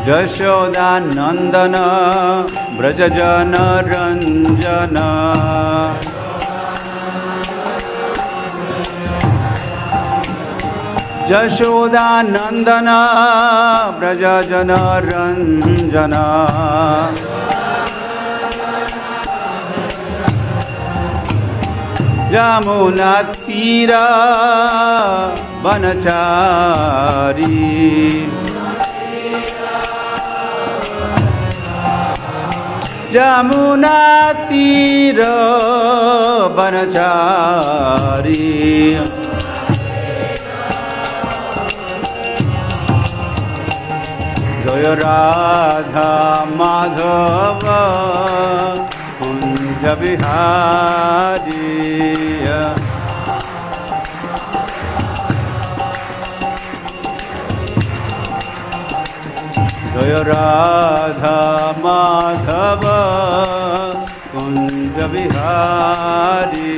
यशोदानंदन व्रज जन रंजन यशोदानंदन व्रज जन रंजन यमुना तीर वनचारी यमुना तीर वनचारी जय राधा माधव कुंज बिहारी जय राधा माधव कुंज बिहारी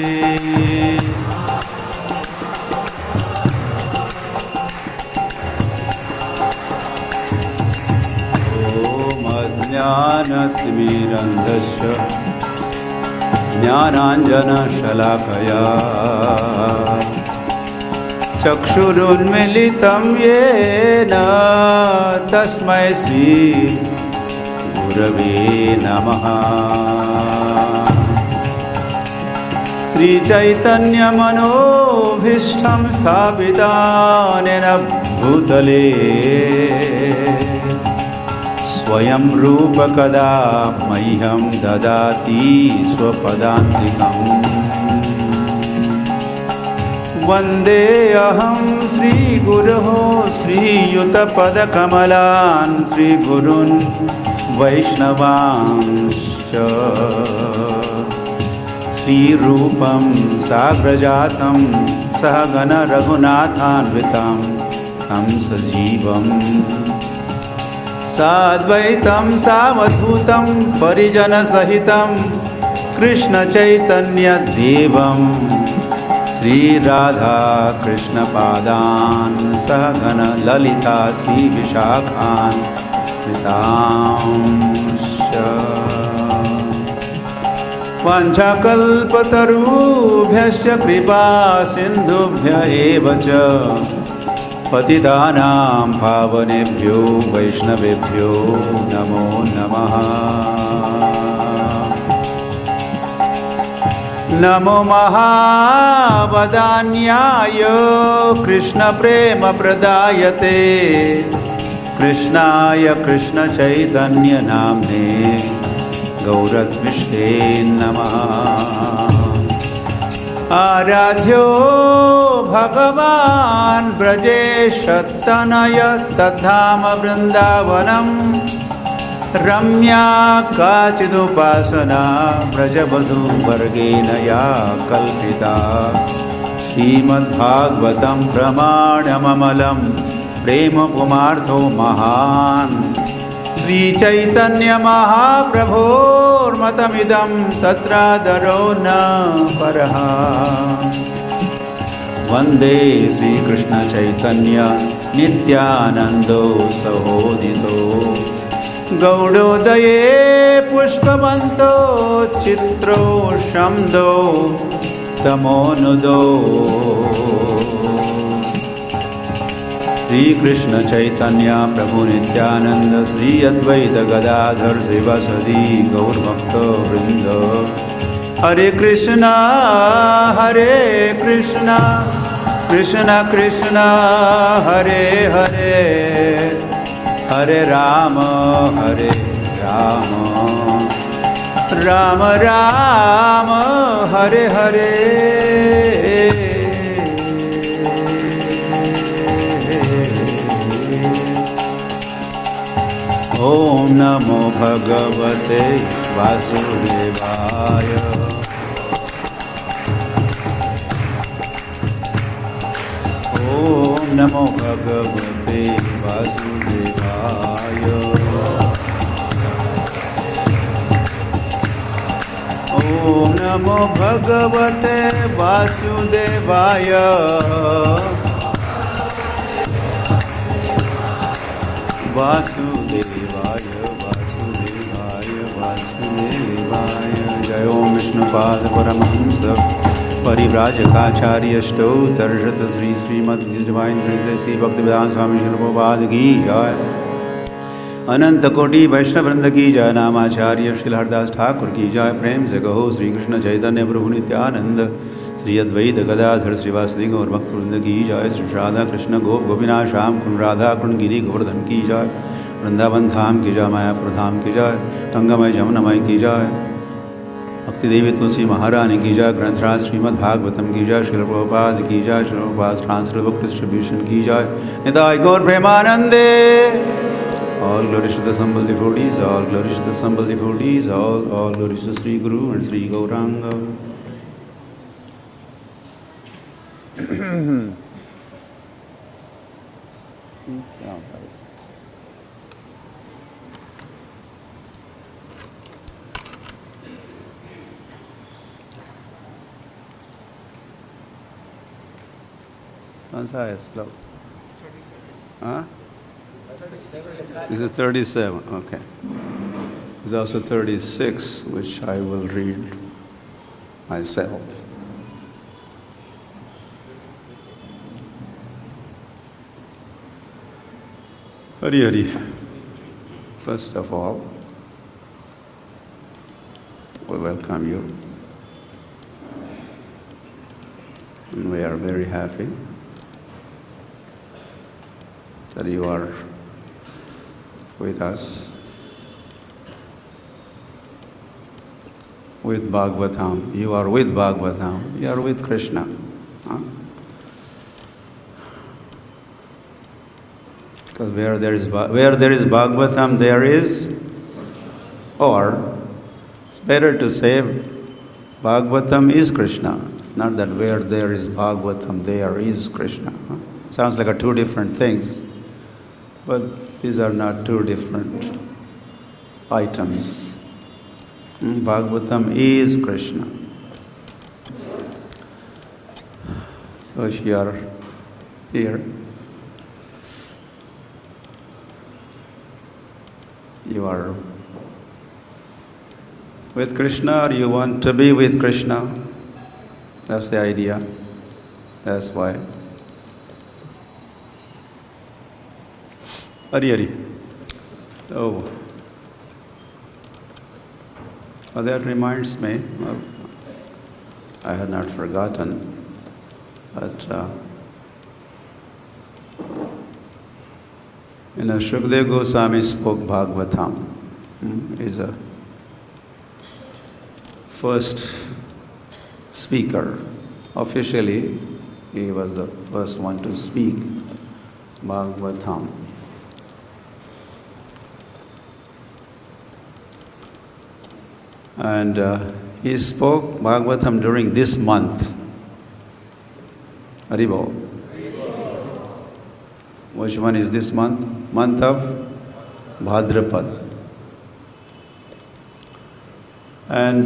ओम अज्ञानतिमिरन्धस्य ज्ञानाञ्जनशलाकया चक्षुरुन्मीलितं येन तस्मै श्री गुरवे नमः। श्रीचैतन्यमनोभीष्टं स्थापितं भूतले स्वयं रूप कदा मह्यं ददाति स्वपदान्तिकम् वन्दे अहं श्रीगुरोः श्रीयुतपदकमलान् श्रीगुरून् वैष्णवांश्च श्रीरूपं साग्रजातं सहगण रघुनाथान्वितं तं सजीवम् साद्वैतं सावधूतं परिजनसहितं कृष्णचैतन्यदेवं श्रीराधा कृष्णपादान् सहगण ललिता श्रीविशाखान् कृतांश्च वाञ्छाकल्पतरुभ्यश्च कृपा सिन्धुभ्य एव च पतितानां पावनेभ्यो वैष्णवेभ्यो नमो नमः। नमो महावदान्याय कृष्णप्रेमप्रदायते कृष्णाय कृष्णचैतन्यनाम्ने गौरद्विष्टे नमः। आराध्यो भगवान् ब्रजेशतनय तद्धाम वृन्दावनं रम्या काचिदुपासना व्रजवधूवर्गेण या कल्पिता श्रीमद्भागवतं प्रमाणममलं प्रेमपुमार्थो महान् श्रीचैतन्यमहाप्रभोर्मतमिदं तत्रादरो न परः। वन्दे श्रीकृष्णचैतन्य नित्यानन्दो सहोदितो गौडोदये पुष्पवन्तो चित्रो शम्दो तमोनुदो श्रीकृष्ण चैतन्य प्रभु नित्यानंद श्री अद्वैत गदाधर शिवसदी गौरभक्त वृंद। हरे कृष्णा कृष्ण कृष्ण हरे हरे हरे राम राम राम हरे हरे। ओम नमो भगवते वासुदेवाय। ओम नमो भगवते वासुदेवाय। ओम नमो भगवते वासुदेवाय। वासुदेवाय Prabhupada Paramahamsa Parivrajakacharyashto Tarjata Sri Srimad Divine Princess Sri Bhaktivedanta Swami Srila Prabhupada Ki Jai अनंत कोटि वैष्णव वृंद की जय नामाचार्य श्री हरदास ठाकुर की जय प्रेम से कहो श्री कृष्ण चैतन्य प्रभु नित्यानंद श्री अद्वैत गदाधर श्रीवासदि गौर भक्त वृंद की जय श्री राधा कृष्ण गोप गोपीनाथ श्याम कुंड राधा कुंड गिरी गोवर्धन की जय वृंदावन धाम की जय मायापुर धाम की जय गंगामय जमुनामय की जय भक्ति देवी तुलसी महारानी की जय ग्रंथराज श्रीमद् भागवतम की जय श्रील प्रभुपाद की जय Srila Prabhupada translate book distribution की जय निताय गौर प्रेमानंदे. All glories to the Sambal devotees, all glories to the Sambal devotees, all glories to Sri Guru and Sri Gauranga. Huh? This is 37, okay. There's also 36, which I will read myself. Hari Hari. First of all, we welcome you. And we are very happy that you are with us, with Bhagavatam. You are with Bhagavatam. You are with Krishna. Because where there is Bhagavatam, there is, or it's better to say Bhagavatam is Krishna. Not that where there is Bhagavatam, there is Krishna. Sounds like two different things. But these are not two different items. Bhagavatam is Krishna. So if you are here, you are with Krishna or you want to be with Krishna. That's the idea. That's why. Hari Hari. Oh. Well, that reminds me, I had not forgotten, but Shukdev Goswami spoke Bhagavatam. He's a first speaker. Officially, he was the first one to speak Bhagavatam. And he spoke Bhagavatam during this month. Haribol. Which one is this month? Month of Bhadrapad. And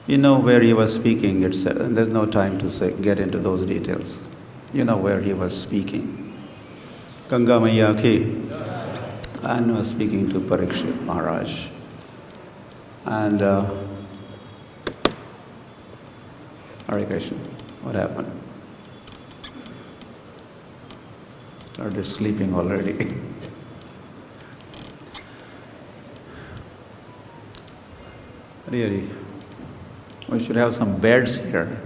you know where he was speaking. There's no time to get into those details. You know where he was speaking. Ganga Maiya ki. And was speaking to Parikshit Maharaj. And Hare Krishna, what happened? Started sleeping already. Hare Hare. We should have some beds here.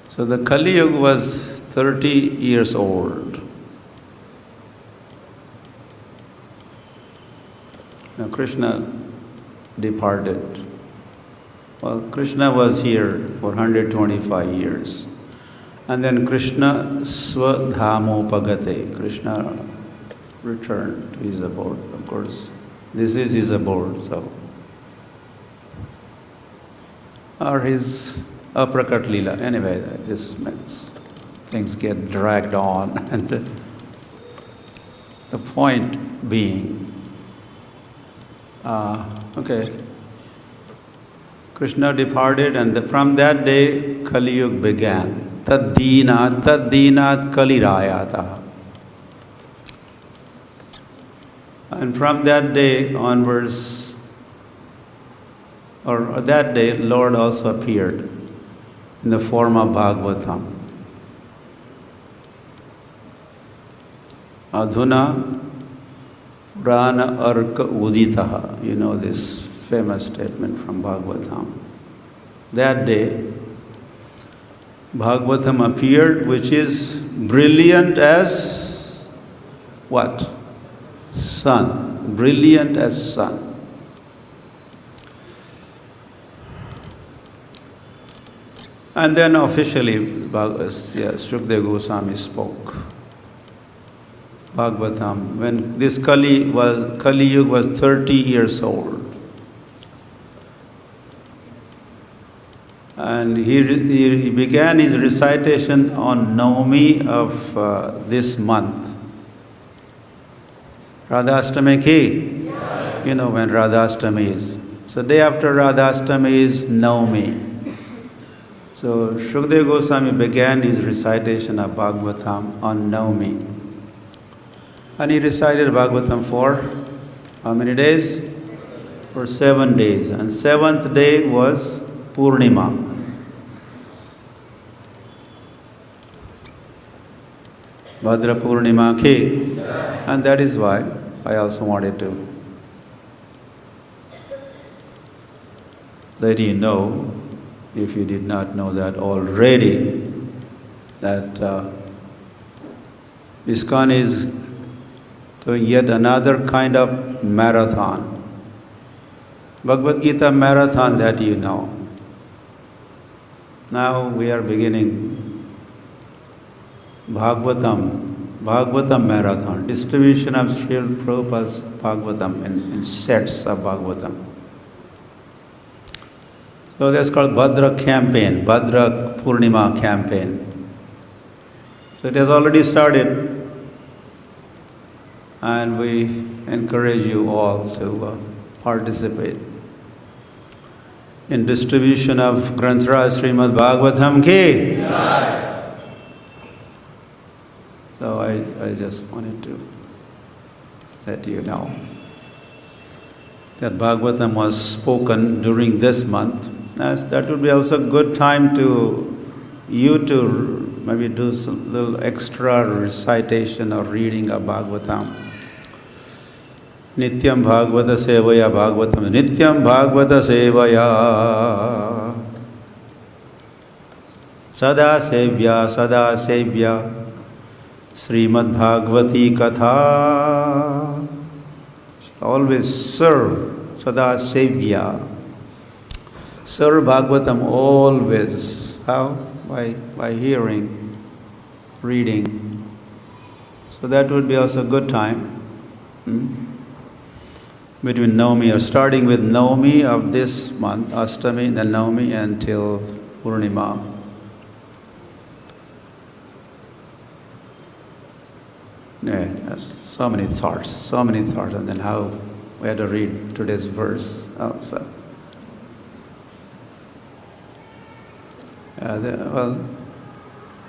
So the Kali Yuga was 30 years old. Now Krishna departed. Well, Krishna was here for 125 years. And then Krishna Swadhamopagate. Krishna returned to his abode. Of course, this is his abode, so. Or his Aprakat Leela. Anyway, this means things get dragged on. And the point being, Krishna departed, and from that day Kali Yuga began. Tad Dinat Kali Rayata. And from that day onwards, or that day, Lord also appeared in the form of Bhagavatam. Adhuna Purana Arka Uditaha. You know this famous statement from Bhagavatam. That day, Bhagavatam appeared, which is brilliant as what? Sun. Brilliant as sun. And then officially, Shukdev Goswami spoke. Bhagavatam, when this Kali Yuga was 30 years old. And he began his recitation on Navami of this month. Radhastami ki? Yeah. You know when Radhastami is. So day after Radhastami is Navami. So Shukdev Goswami began his recitation of Bhagavatam on Navami. And he recited Bhagavatam for how many days? For 7 days. And 7th day was Purnima. Bhadra Purnima ki. And that is why I also wanted to let you know, if you did not know that already, that ISKCON is doing yet another kind of marathon. Bhagavad Gita marathon that you know. Now we are beginning Bhagavatam marathon, distribution of Srila Prabhupada's Bhagavatam in sets of Bhagavatam. So that's called Bhadra campaign, Bhadra Purnima campaign. So it has already started, and we encourage you all to participate in distribution of Granthra Srimad Bhagavatam ki. Yeah. So I just wanted to let you know that Bhagavatam was spoken during this month. As that would be also a good time to you to maybe do some little extra recitation or reading of Bhagavatam. Nityam Bhagavata Sevaya Bhagavatam. Nityam Bhagavata Sevaya. Sada Sevya. Srimad Bhagavati Katha. Always serve. Sada Sevya. Serve Bhagavatam always. How? By hearing, reading. So that would be also a good time. Between Navami, or starting with Navami of this month, Ashtami, then Navami until Purnima. Yeah, that's so many thoughts, and then how we had to read today's verse also. Well,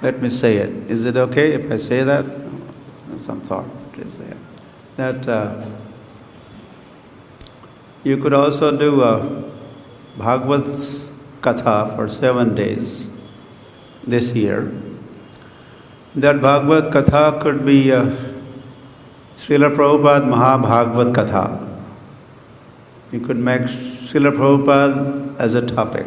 let me say it. Is it okay if I say that? Some thought is there. That you could also do a Bhagavad Katha for 7 days this year. That Bhagavad Katha could be Srila Prabhupada Mahabhagavad Katha. You could make Srila Prabhupada as a topic.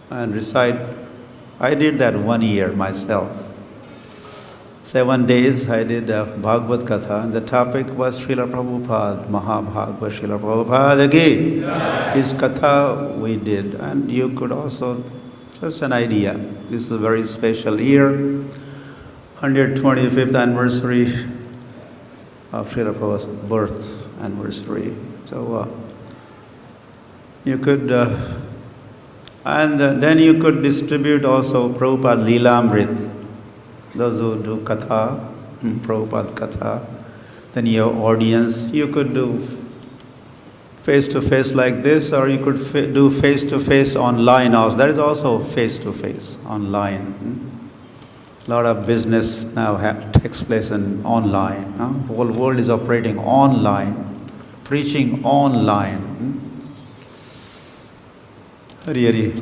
And recite. I did that 1 year myself. 7 days I did a Bhagavad Katha, and the topic was Srila Prabhupada, Mahabhagavad Srila Prabhupada ki. His Katha we did, and you could also, just an idea. This is a very special year, 125th anniversary of Srila Prabhupada's birth anniversary. So you could. And then you could distribute also Prabhupada Leelamrit. Those who do Katha, Prabhupada Katha, then your audience, you could do face-to-face like this, or you could do face-to-face online also. That is also face-to-face online. A lot of business now takes place online. The whole world is operating online, preaching online. Hari Hari.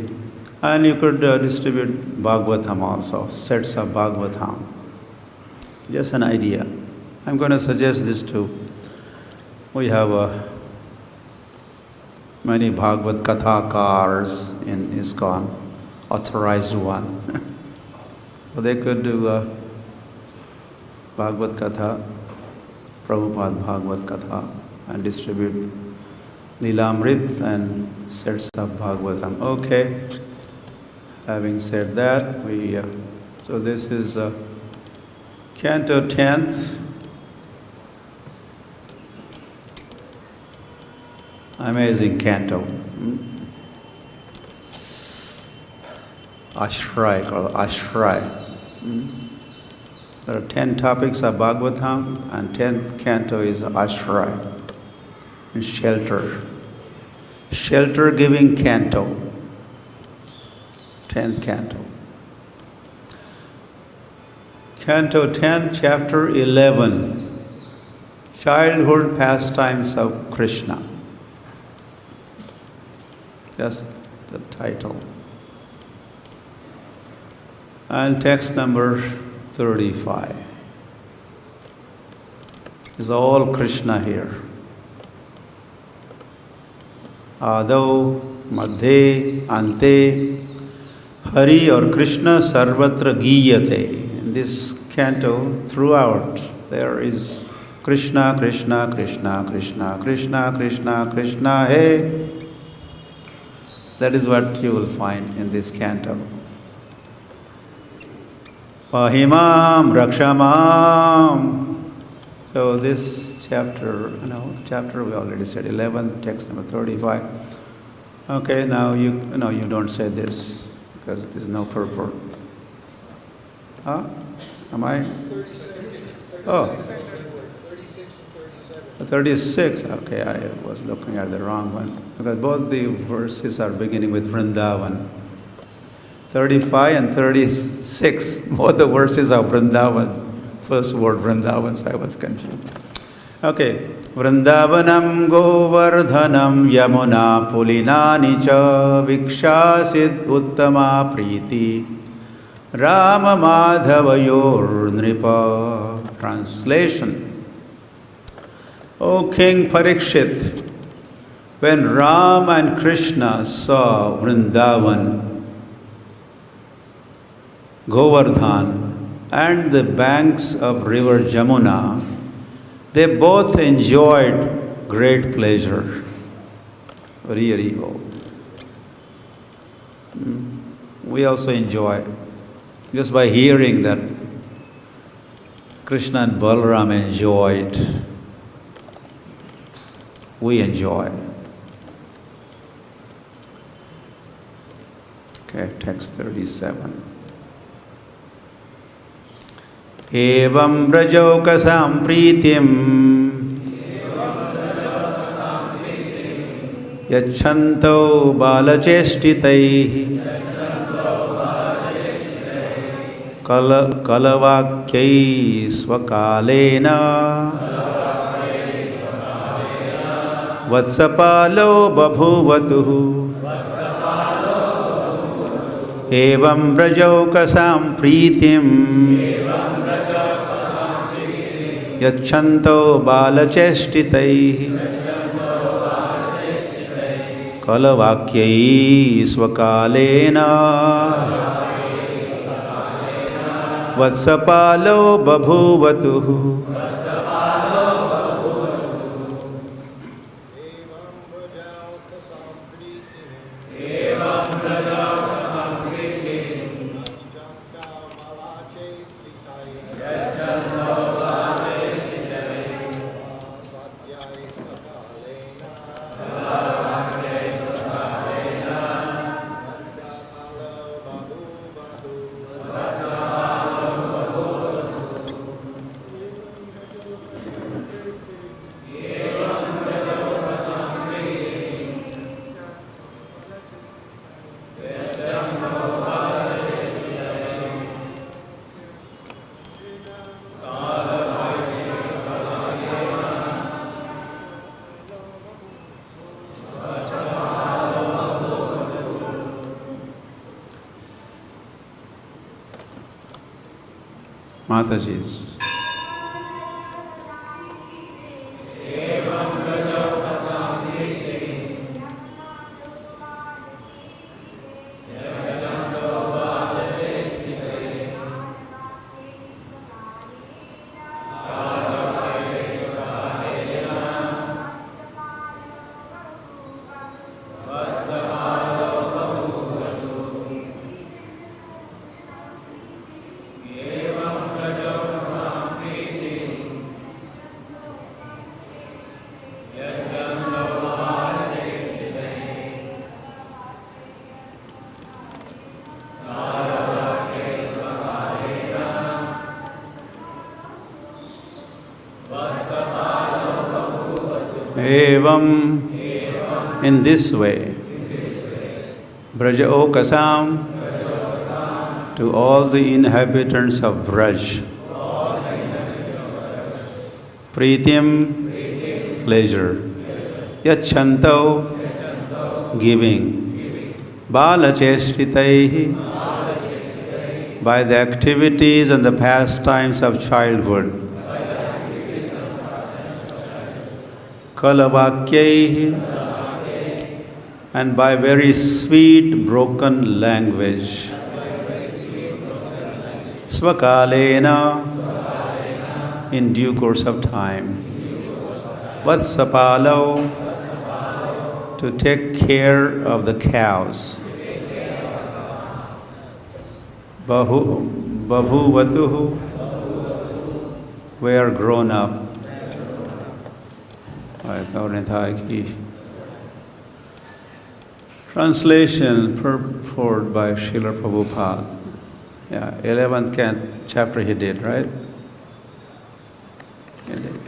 And you could distribute Bhagavatam also, sets of Bhagavatam. Just an idea. I'm going to suggest this too. We have many Bhagavad Kathakars in ISKCON, authorized one. So they could do Bhagavad Katha, Prabhupada Bhagavad Katha, and distribute Lilamrit and sets of Bhagavatam. Okay. Having said that, so this is Canto 10th. Amazing canto. Ashray, called Ashray. There are 10 topics of Bhagavatam, and 10th canto is Ashray, shelter. Shelter giving canto. 10th canto. Canto 10, chapter 11. Childhood pastimes of Krishna. Just the title. And text number 35. Is all Krishna here. Adau, Madhe, Ante, Hari or Krishna Sarvatra Giyate. In this canto, throughout, there is Krishna, Krishna, Krishna, Krishna, Krishna, Krishna, Krishna, hey. That is what you will find in this canto. Pahimam, Rakshamam. So this chapter we already said 11, text number 35. Okay, now you don't say this because there is no purport. Huh? Am I? 36. Oh. 36 and 37. 36, okay, I was looking at the wrong one. Because both the verses are beginning with Vrindavan. 35 and 36, both the verses are Vrindavan. First word Vrindavan, so I was confused. Okay. Vrindavanam Govardhanam Yamuna Pulinani cha Vikshasit Uttama Priti Rama Madhavayor Nripa. Translation. O King Parikshit, when Ram and Krishna saw Vrindavan, Govardhan, and the banks of river Jamuna, they both enjoyed great pleasure. We also enjoy, just by hearing that Krishna and Balaram enjoyed, we enjoy. Okay, text 37. Evam brajokasam pritim yachanto balachestitai kalavakyai svakalena vatsapalo babhuvatuhu. Evam brajokasam pritim yachanto balachestitai kalavakyai svakalena vatsapalo babhuvatuhu. Mataji's. Evam, in this way, Braja Okasam, to all the inhabitants of Braj, Pritim, pleasure, Yachanto, giving, Balachestitaihi, by the activities and the pastimes of childhood, Kalavakyaihi, and by very sweet broken language, Svakalena, in due course of time, Vatsapalo, to take care of the cows, Babhuvatuhu, were grown up. Translation purport by Srila Prabhupada. Yeah, 11th chapter he did, right? He did.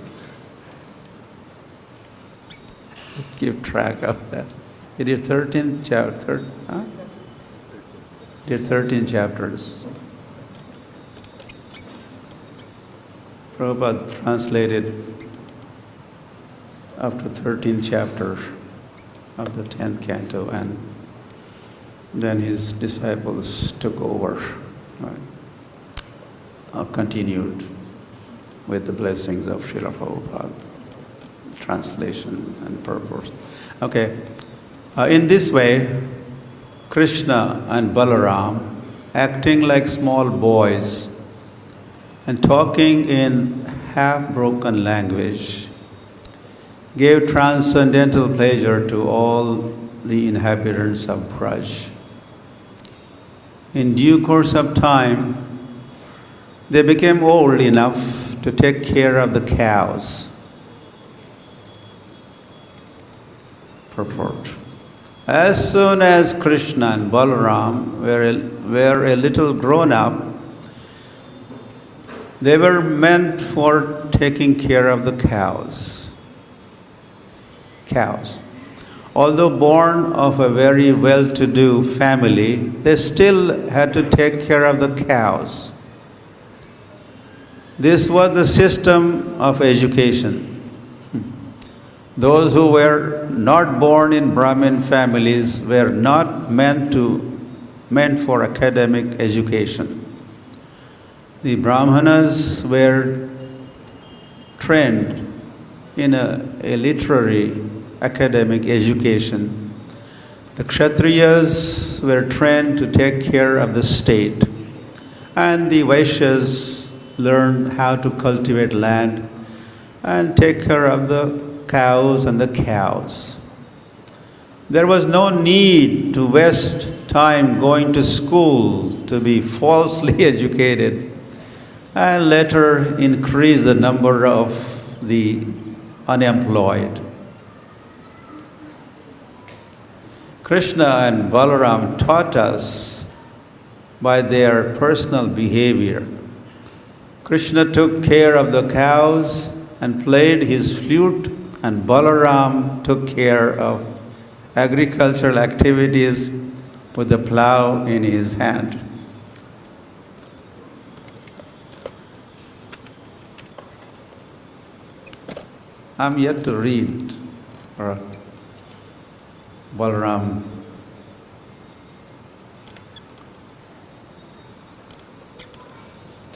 Keep track of that. He did 13 chapters. Huh? He did 13 chapters. Prabhupada translated after 13 chapters of the 10th canto, and then his disciples took over, right? Continued with the blessings of Srila Prabhupada, translation and purpose. Okay, in this way, Krishna and Balaram, acting like small boys and talking in half-broken language, gave transcendental pleasure to all the inhabitants of Braj. In due course of time, they became old enough to take care of the cows. Purport. As soon as Krishna and Balaram were a little grown up, they were meant for taking care of the cows. Although born of a very well-to-do family, they still had to take care of the cows. This was the system of education. Those who were not born in Brahmin families were not meant for academic education. The Brahmanas were trained in a literary academic education. The Kshatriyas were trained to take care of the state, and the Vaishyas learned how to cultivate land and take care of the cows and the cows. There was no need to waste time going to school to be falsely educated and later increase the number of the unemployed. Krishna and Balaram taught us by their personal behavior. Krishna took care of the cows and played his flute, and Balaram took care of agricultural activities with the plow in his hand. I'm yet to read Balaram.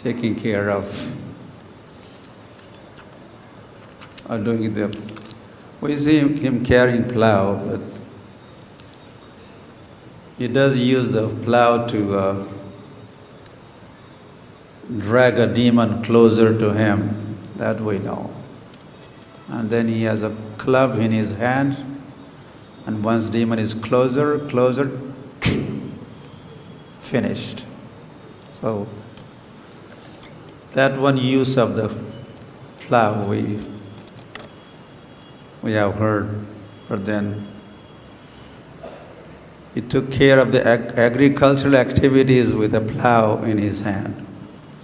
taking care of doing the. We see him carrying plow, but he does use the plow to drag a demon closer to him. That we know. And then he has a club in his hand, and once demon is closer, finished. So that one use of the plow we have heard, but then he took care of the agricultural activities with a plow in his hand.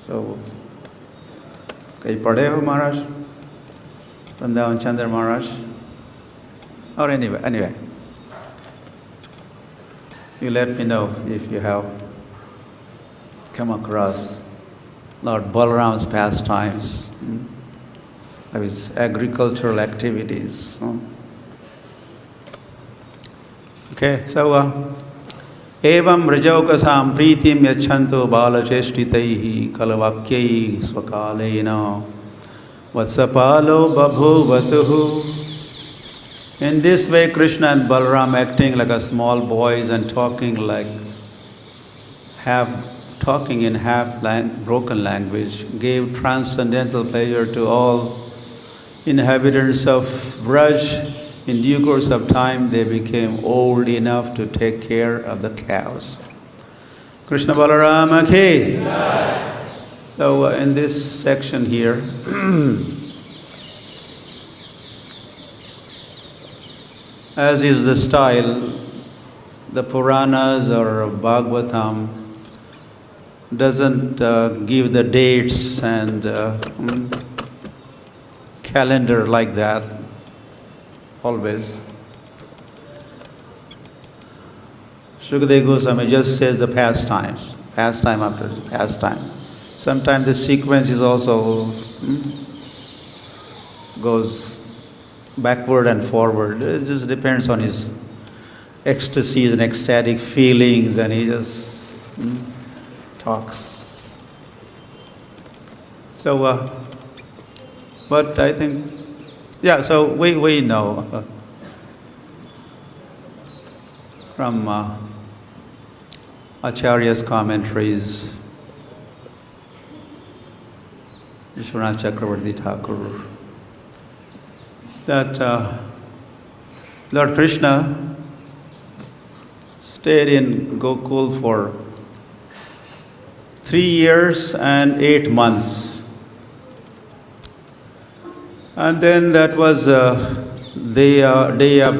So, kahi padhe ho Maharaj? Vrindavan Chandra Maharaj? Or anyway, you let me know if you have come across Lord Balaram's pastimes, of his agricultural activities. Okay, so evam rajaukasam pritim yachanto balacheshtitaihi kalavakyai swakalena vatsapalo babhuvatuhu. In this way, Krishna and Balaram, acting like a small boys and talking in broken language, gave transcendental pleasure to all inhabitants of Braj. In due course of time, they became old enough to take care of the cows. Krishna Balarama ki. So in this section here, as is the style, the Puranas or Bhagavatam doesn't give the dates and calendar like that, always. Shukadeva Goswami just says the pastime after pastime. Sometimes the sequence is also goes backward and forward. It just depends on his ecstasies and ecstatic feelings, and he just talks. So, but I think, so we know from Acharya's commentaries, Vishwanath Chakravarti Thakur, that Lord Krishna stayed in Gokul for 3 years and 8 months. And then that was day of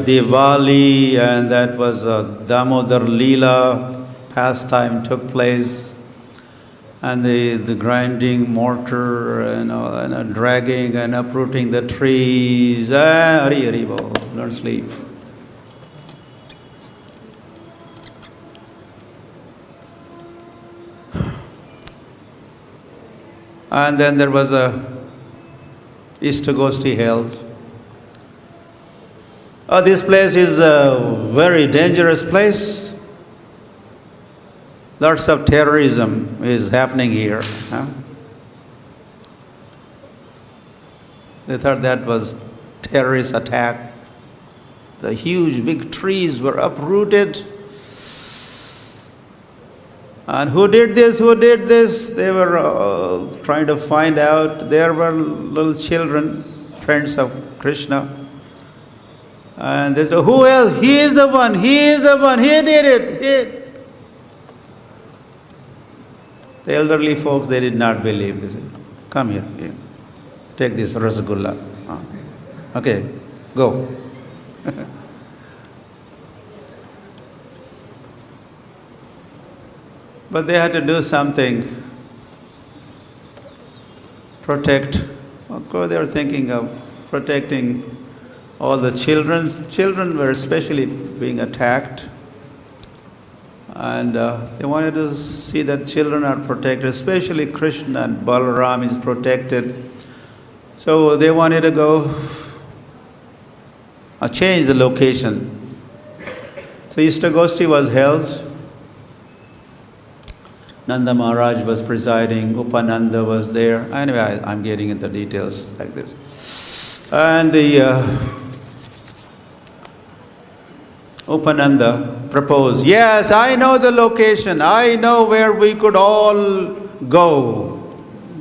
Diwali, and that was Damodar Leela pastime took place. And the grinding mortar and dragging and uprooting the trees. Hari Hari Bol, don't sleep. And then there was a ISKCON held. This place is a very dangerous place. Lots of terrorism is happening here. They thought that was terrorist attack. The huge big trees were uprooted. And who did this? Who did this? They were trying to find out. There were little children, friends of Krishna. And they said, who else? He is the one. He is the one. He did it. The elderly folks, they did not believe. They said, come here. Take this rasgulla. Okay, go. But they had to do something, protect. Of course, they were thinking of protecting all the children. Children were especially being attacked. And they wanted to see that children are protected, especially Krishna and Balaram is protected. So they wanted to go change the location. So ISKCON was held. Nanda Maharaj was presiding, Upananda was there. Anyway, I'm getting into details like this. And the Upananda proposed, yes, I know the location. I know where we could all go,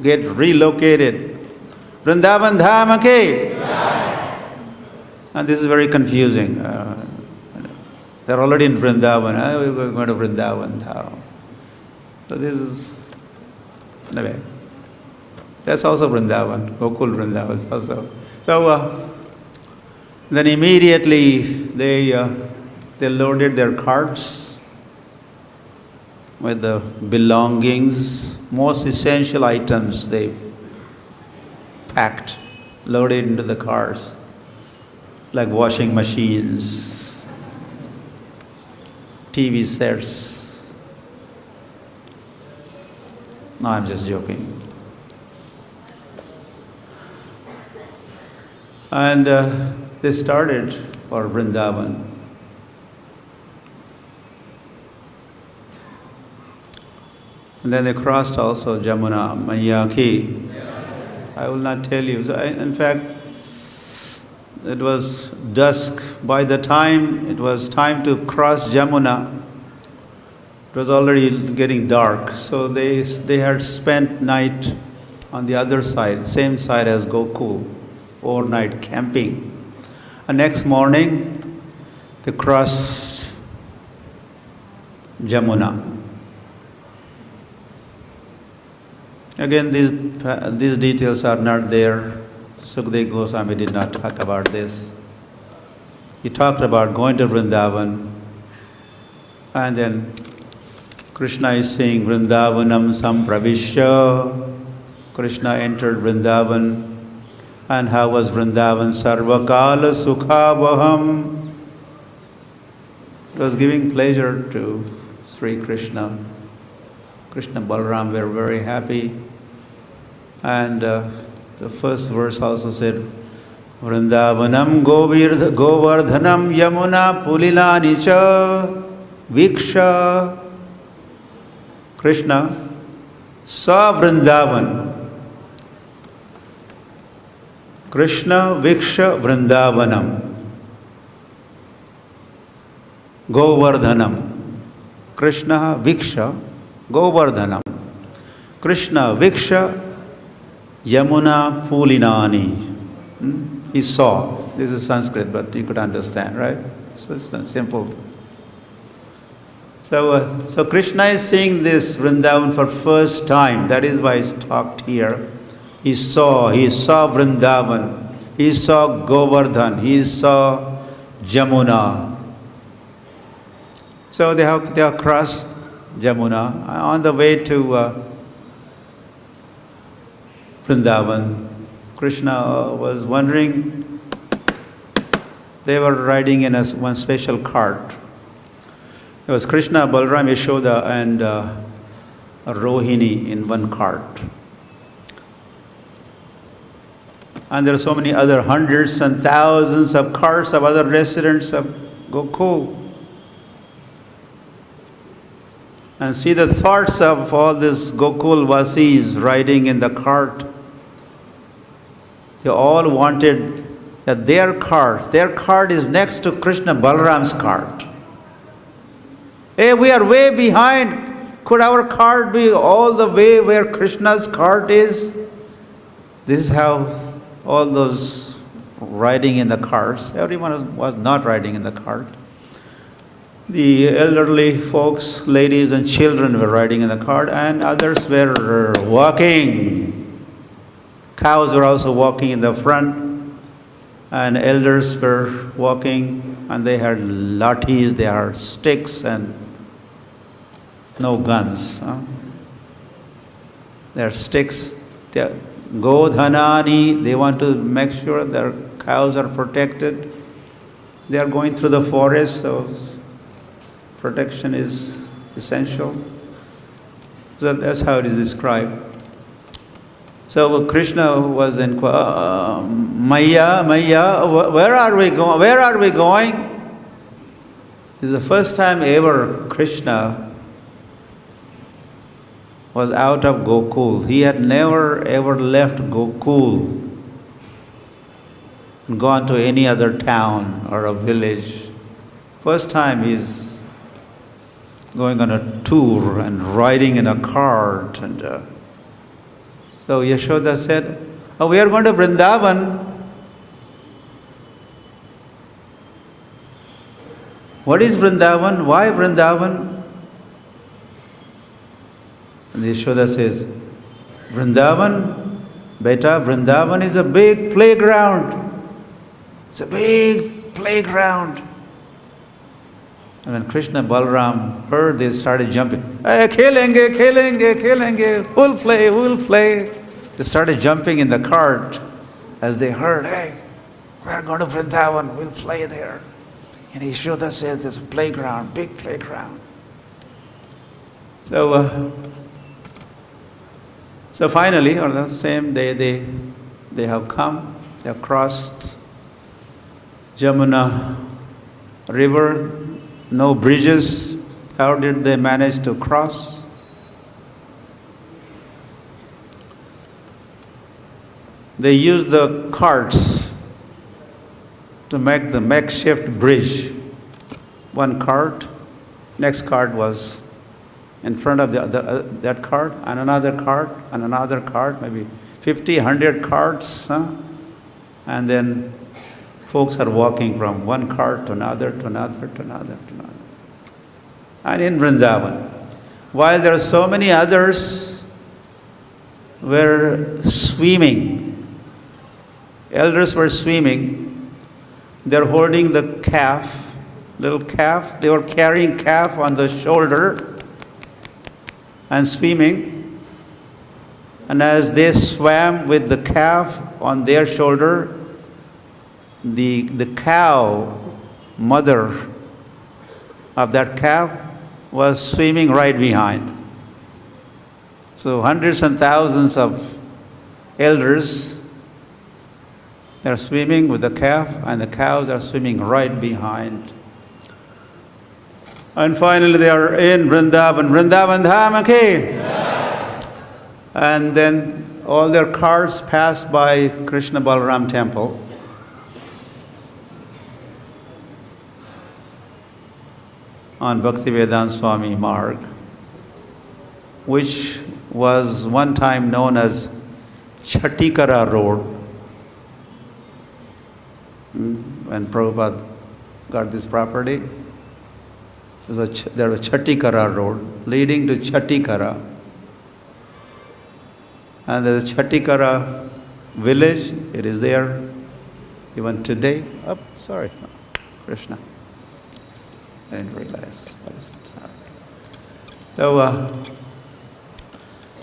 get relocated. Vrindavan Dham, okay? And this is very confusing. They're already in Vrindavan. We're going to Vrindavan Dham. So this is, anyway, that's also Vrindavan, Gokul Vrindavan also. So then immediately they loaded their carts with the belongings, most essential items they packed, loaded into the cars, like washing machines, TV sets. No, I'm just joking. And they started for Vrindavan. And then they crossed also Jamuna, Maiya ki. I will not tell you. So in fact, it was dusk. By the time it was time to cross Jamuna, it was already getting dark. So they had spent night on the other side, same side as Gokul, overnight camping. And next morning, they crossed Jamuna. Again, these details are not there. Sukadeva Goswami did not talk about this. He talked about going to Vrindavan, and then Krishna is saying, Vrindavanam sampravishya. Krishna entered Vrindavan. And how was Vrindavan? Sarvakala sukhavaham. It was giving pleasure to Sri Krishna. Krishna and Balaram were very happy. And the first verse also said, Vrindavanam govardhanam yamuna pulilani cha viksha. Krishna saw Vrindavan. Krishna viksha Vrindavanam. Govardhanam. Krishna viksha Govardhanam. Krishna viksha Yamuna Pulinani. He saw. This is Sanskrit, but you could understand, right? So it's simple. So Krishna is seeing this Vrindavan for first time. That is why he's talked here. He saw Vrindavan. He saw Govardhan. He saw Jamuna. So they have crossed Jamuna on the way to Vrindavan. Krishna was wondering, they were riding in one special cart. There was Krishna, Balaram, Yashoda, and Rohini in one cart. And there are so many other hundreds and thousands of carts of other residents of Gokul. And see the thoughts of all these Gokul Vasis riding in the cart. They all wanted that their cart is next to Krishna Balaram's cart. Hey, we are way behind. Could our cart be all the way where Krishna's cart is? This is how all those riding in the carts, everyone was not riding in the cart. The elderly folks, ladies and children were riding in the cart, and others were walking. Cows were also walking in the front, and elders were walking, and they had lathis, they had sticks, and no guns. Their sticks, their godhanani, they want to make sure their cows are protected. They are going through the forest, so protection is essential. So that's how it is described. So Krishna was in Maya, where are we going? Where are we going? This is the first time ever Krishna was out of Gokul. He had never ever left Gokul and gone to any other town or a village. First time he's going on a tour and riding in a cart. And so Yashoda said, "Oh, we are going to Vrindavan." What is Vrindavan? Why Vrindavan? And Yashoda says, "Vrindavan, beta, Vrindavan is a big playground. It's a big playground." And when Krishna and Balaram heard, they started jumping. "Hey, khelenge, khelenge, khelenge, we'll play, we'll play." They started jumping in the cart as they heard, "Hey, we're going to Vrindavan, we'll play there." And Yashoda says, "There's a playground, big playground." So finally, on the same day, they have come, they have crossed Jamuna river, no bridges. How did they manage to cross? They used the carts to make the makeshift bridge. One cart, next cart was in front of that cart, and another cart, and another cart, maybe 50, 100 carts. And then folks are walking from one cart to another, to another, to another, to another. And in Vrindavan, while there are so many others were swimming, elders were swimming, they're holding the calf, little calf, they were carrying calf on the shoulder and swimming. And as they swam with the calf on their shoulder, the cow, mother of that calf, was swimming right behind. So hundreds and thousands of elders, they're swimming with the calf, and the cows are swimming right behind. And finally they are in Vrindavan, Vrindavan Dham ki. And then all their cars passed by Krishna Balaram temple. On Bhaktivedanta Swami Marg, which was one time known as Chatikara Road. When Prabhupada got this property, there was Chatikara Road leading to Chatikara. And the Chatikara village, it is there even today. Oh, sorry, Krishna. I didn't realize what is it.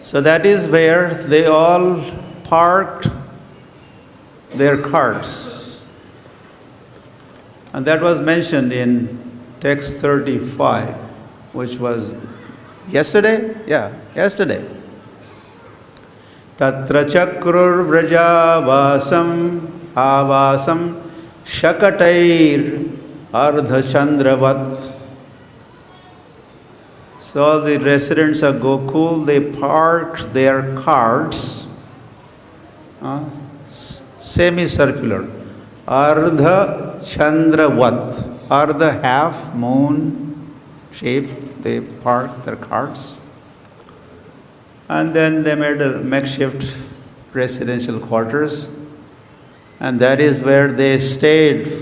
So that is where they all parked their carts. And that was mentioned in text 35, which was yesterday? Yeah, yesterday. Tatra chakrur vrajavasam avasam shakatair Ardha Chandravat. So the residents of Gokul, they parked their carts, semicircular, Ardha Chandravat, Ardha half moon shape, they parked their carts. And then they made a makeshift residential quarters, and that is where they stayed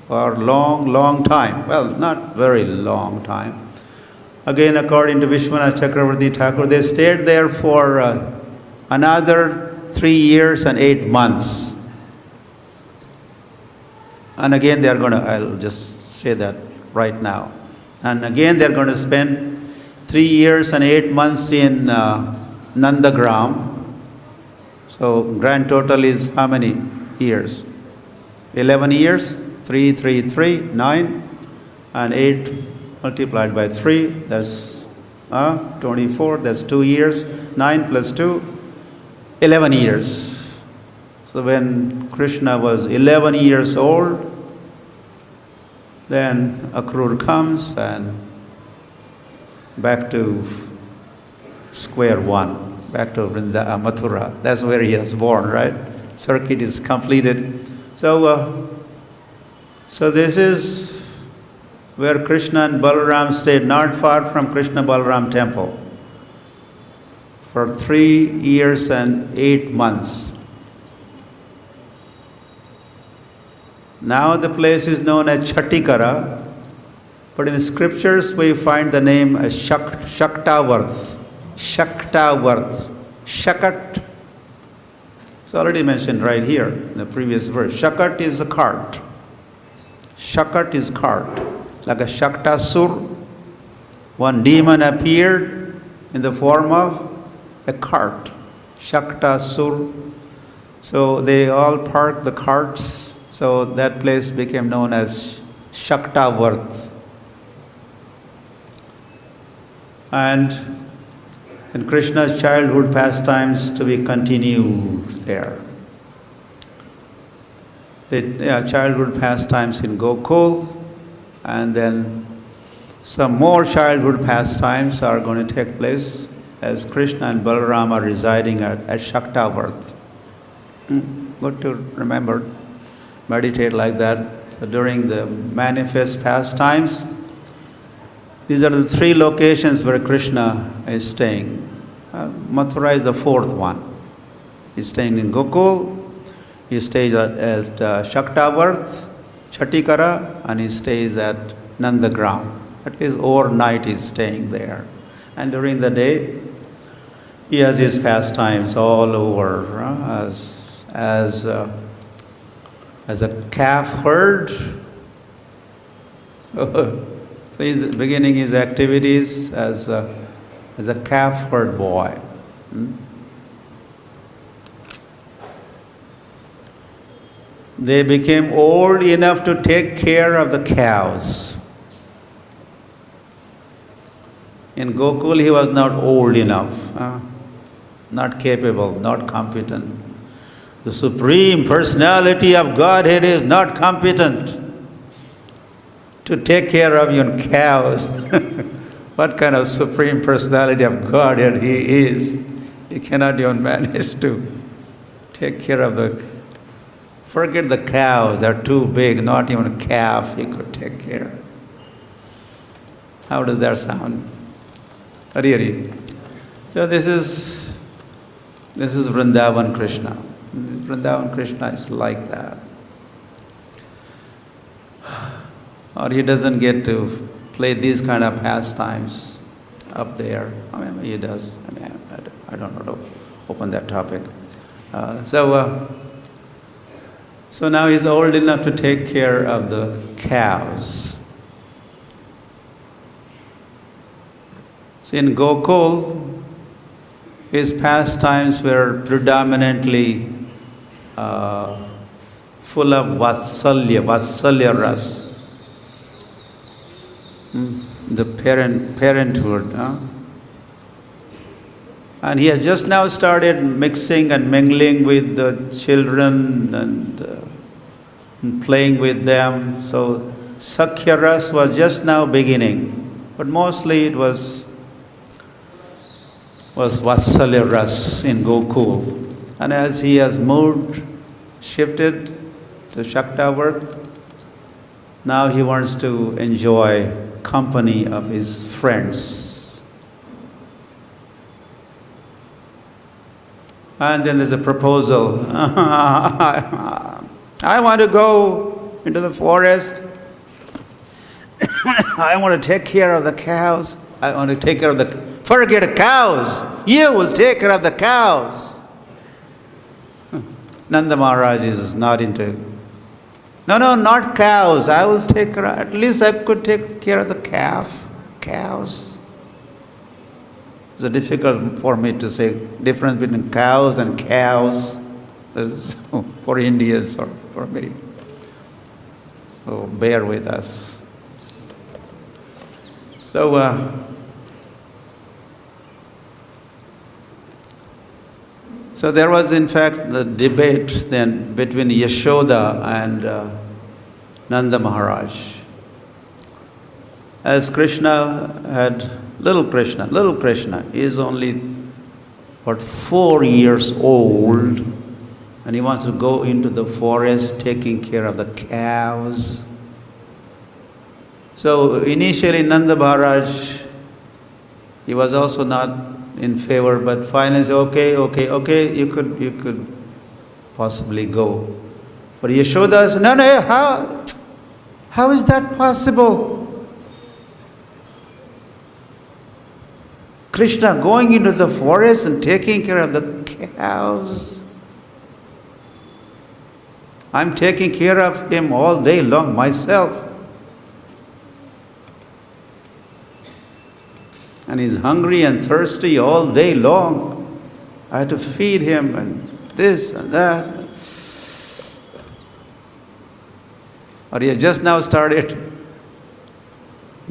for long time. Well, not very long time. Again, according to Vishwanath Chakravarti Thakur, they stayed there for another 3 years and 8 months. And again, they are going to, I'll just say that right now. And again, they're going to spend 3 years and 8 months in Nandagram. So grand total is how many years? 11 years? 3, 3, 3, 9, and 8 multiplied by 3, that's 24, that's 2 years, 9 plus 2, 11 years. So when Krishna was 11 years old, then Akrur comes and back to square one, back to Mathura. That's where he was born, right? Circuit is completed. So this is where Krishna and Balaram stayed, not far from Krishna Balaram temple, for 3 years and 8 months. Now the place is known as Chattikara, but in the scriptures we find the name as Shaktavarth. Shaktavarth. Shakat. It's already mentioned right here in the previous verse. Shakat is a cart. Shakat is cart. Like a Shaktasur, one demon appeared in the form of a cart. Shaktasur. So they all parked the carts. So that place became known as Shaktavarth. And in Krishna's childhood pastimes to be continued there. The childhood pastimes in Gokul, and then some more childhood pastimes are going to take place as Krishna and Balaram are residing at Shaktavarth. Good to remember, meditate like that. So during the manifest pastimes, these are the 3 locations where Krishna is staying. Mathura is the 4th one. He's staying in Gokul, he stays at Shaktavarth, Chattikara, and he stays at Nandagram. At least overnight he's staying there. And during the day, he has his pastimes all over as a calf herd. So he's beginning his activities as a calf herd boy. They became old enough to take care of the cows. In Gokul, he was not old enough, not capable, not competent. The Supreme Personality of Godhead is not competent to take care of your cows. What kind of Supreme Personality of Godhead he is. He cannot even manage to take care of forget the cows, they're too big, not even a calf he could take care. How does that sound? Really? So this is Vrindavan Krishna. Vrindavan Krishna is like that. Or he doesn't get to play these kind of pastimes up there. I mean, he does. I don't know to open that topic. So now he's old enough to take care of the cows. So in Gokul, his pastimes were predominantly full of Vatsalya ras. The parenthood. And he has just now started mixing and mingling with the children and playing with them. So Sakhya ras was just now beginning, but mostly it was Vatsalya ras in Gokul. And as he has shifted to Shaktavarth, now he wants to enjoy company of his friends. And then there's a proposal. I want to go into the forest. I want to take care of the cows. I want to take care of forget the cows. You will take care of the cows. Nanda Maharaj is not into, no, not cows. I will take care, at least I could take care of the cows. It's difficult for me to say difference between cows and cows. This is for Indians or for me. So bear with us. So there was in fact the debate then between Yashoda and Nanda Maharaj. As Krishna had, little Krishna is only, 4 years old, and he wants to go into the forest taking care of the cows. So initially Nanda Maharaj, he was also not in favor, but finally said, okay, you could possibly go. But Yashoda said, no, how is that possible? Krishna going into the forest and taking care of the cows. I'm taking care of him all day long myself. And he's hungry and thirsty all day long. I have to feed him and this and that. Or he just now started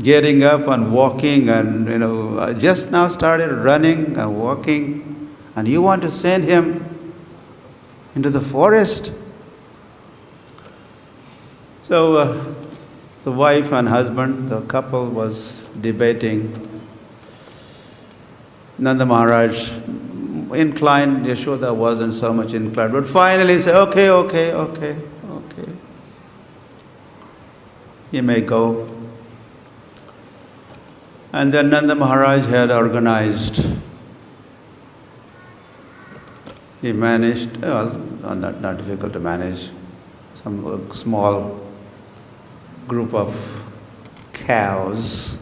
getting up and walking and, just now started running and walking. And you want to send him into the forest? So the wife and husband, the couple was debating. Nanda Maharaj inclined, Yashoda wasn't so much inclined, but finally said, okay. He may go. And then Nanda Maharaj had organized, he managed, not difficult to manage, some small group of cows.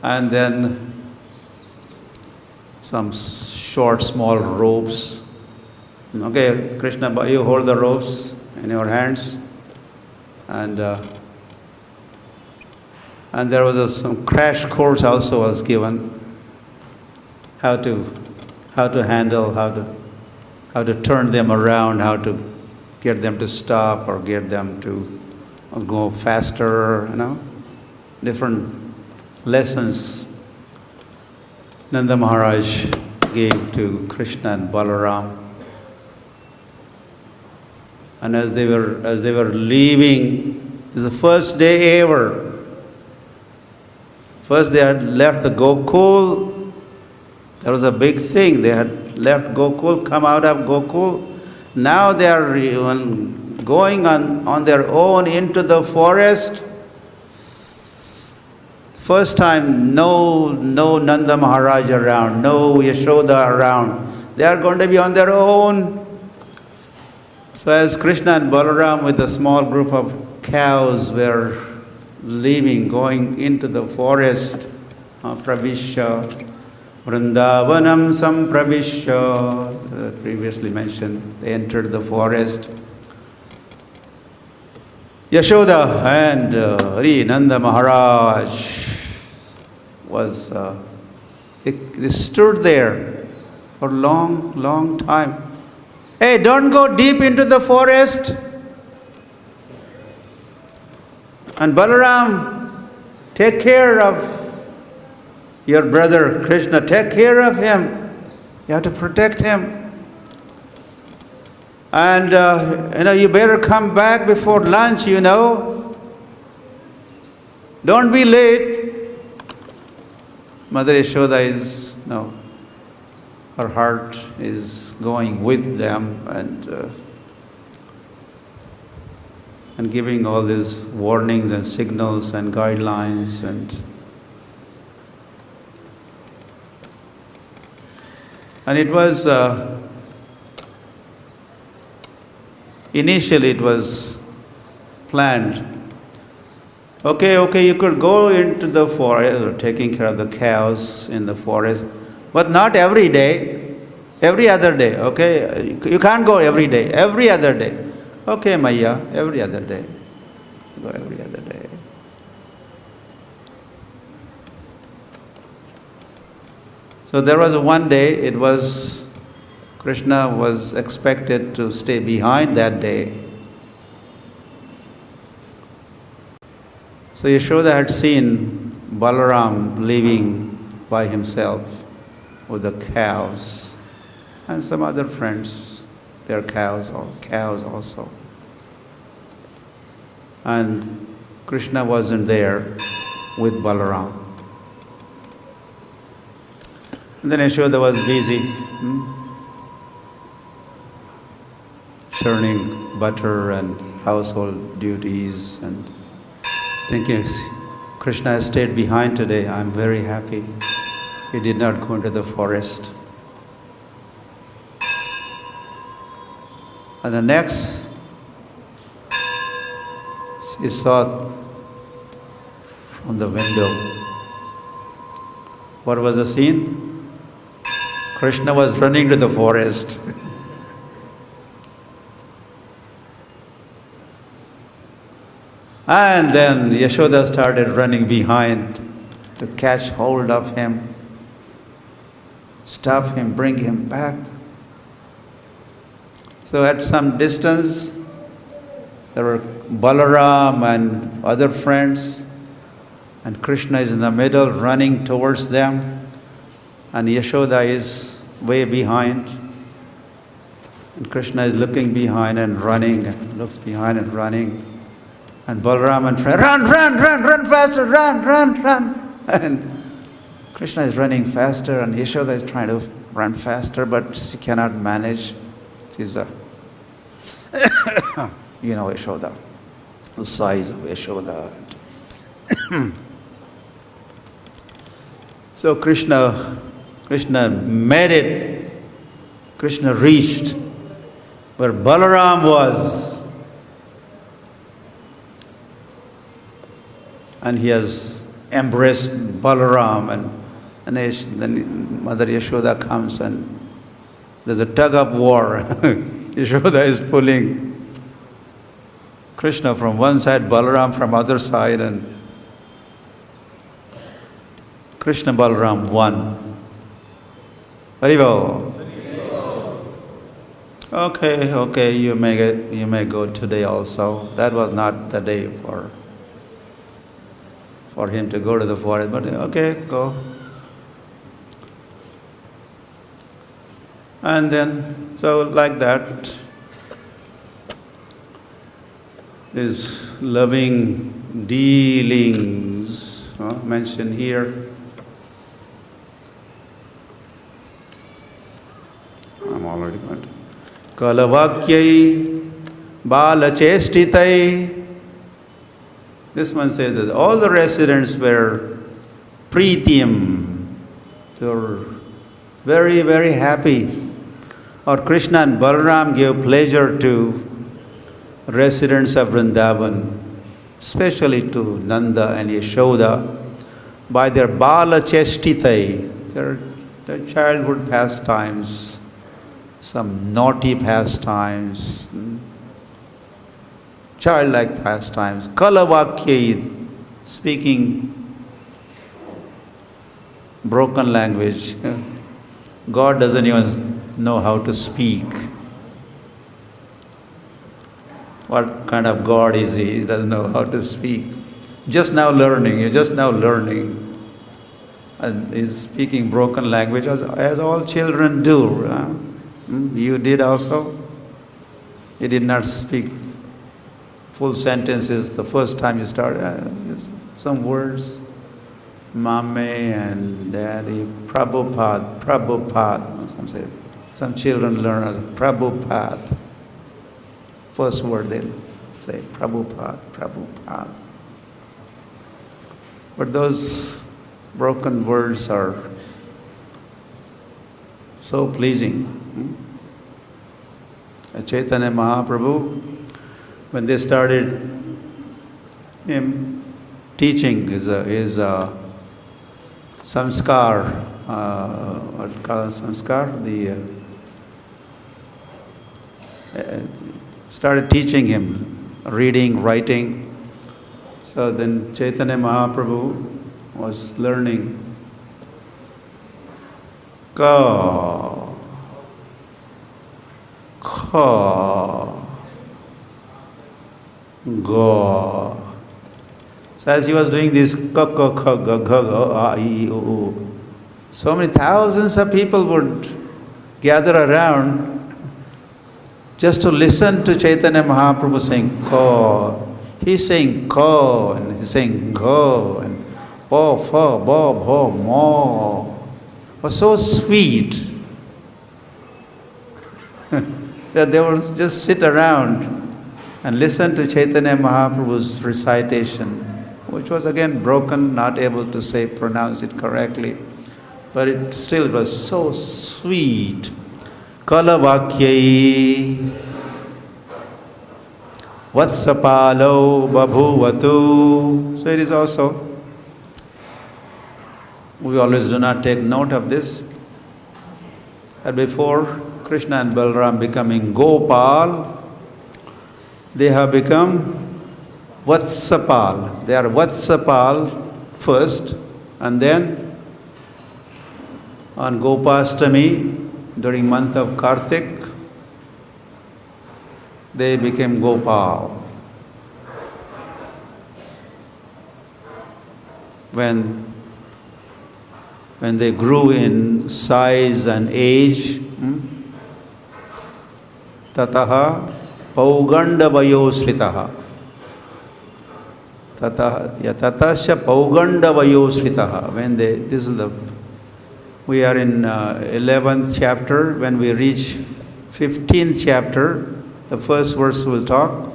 And then some short, small ropes. Okay, Krishna, you hold the ropes in your hands. And there was some crash course also was given. How to handle, how to turn them around, how to get them to stop or get them to go faster, different lessons Nanda Maharaj gave to Krishna and Balaram. And as they were leaving, this is the first day ever. First they had left the Gokul. That was a big thing. They had left Gokul, come out of Gokul. Now they are going on their own into the forest. First time, no Nanda Maharaj around, no Yashoda around. They are going to be on their own. So as Krishna and Balaram with a small group of cows were leaving, going into the forest, Pravishya, Vrindavanam Sampravishya, previously mentioned, they entered the forest. Yashoda and Nanda Maharaj they stood there for a long time. Hey, don't go deep into the forest. And Balaram, take care of your brother Krishna. Take care of him. You have to protect him. And, you better come back before lunch, Don't be late. Mother Yashoda her heart is going with them and giving all these warnings and signals and guidelines and it was initially it was planned. Okay, you could go into the forest, or taking care of the cows in the forest, but not every day, every other day, okay? You can't go every day, every other day. Okay, Maya, every other day. Go every other day. So there was one day, Krishna was expected to stay behind that day. So Yashoda had seen Balaram leaving by himself with the cows and some other friends, their cows also. And Krishna wasn't there with Balaram. And then Yashoda was busy churning butter and household duties and thinking, Krishna has stayed behind today. I'm very happy. He did not go into the forest. And the next, she saw from the window. What was the scene? Krishna was running to the forest. And then Yashoda started running behind to catch hold of him, stop him, bring him back. So at some distance, there were Balaram and other friends, and Krishna is in the middle running towards them, and Yashoda is way behind. And Krishna is looking behind and running, and looks behind and running. And Balaram and friend, run faster, run. And Krishna is running faster, and Yashoda is trying to run faster, but she cannot manage. She's a, Yashoda, the size of Yashoda. So Krishna made it. Krishna reached where Balaram was. And he has embraced Balaram, and then Mother Yashoda comes, and there's a tug of war. Yashoda is pulling Krishna from one side, Balaram from other side, and Krishna Balaram won. Haribo. Okay, you may go today also. That was not the day for him to go to the forest, but okay, go. And then, so like that, these loving dealings mentioned here. I'm already going to. Kalavakyai balachestitai. This one says that all the residents were prithim. They were very, very happy. Or Krishna and Balaram gave pleasure to residents of Vrindavan, especially to Nanda and Yashoda, by their bala chestitai, their childhood pastimes, some naughty pastimes, childlike pastimes, kalavakyai, speaking broken language. God doesn't even know how to speak. What kind of God is he? He doesn't know how to speak. You're just now learning. And he's speaking broken language as all children do. You did also. You did not speak full sentences the first time you started. Some words, Mame and Daddy, Prabhupada. Some children learn as Prabhupada. First word they'll say Prabhupada. But those broken words are so pleasing. Chaitanya Mahaprabhu, when they started him teaching his samskar, what called samskar, started teaching him reading, writing. So then Chaitanya Mahaprabhu was learning ka, kha, ga. So as he was doing this ka, ka, kha, ga, ga, ga, a, I, o, so many thousands of people would gather around just to listen to Chaitanya Mahaprabhu saying ka, He's saying ko, and he's saying go, and bo, fo, bo, bo, mo. Was so sweet that they would just sit around and listen to Chaitanya Mahaprabhu's recitation, which was again broken, not able to pronounce it correctly, but it still was so sweet. Kalavakyai Vatsapalo Babhuvatu. So it is also, we always do not take note of this, that before Krishna and Balaram becoming Gopal, they have become Vatsapal. They are Vatsapal first, and then on Gopastami, during month of Kartik, they became Gopal. When they grew in size and age, tataha paugandavayo sritaha. Tatasya paugandavayo sritaha. We are in 11th chapter. When we reach 15th chapter, the first verse will talk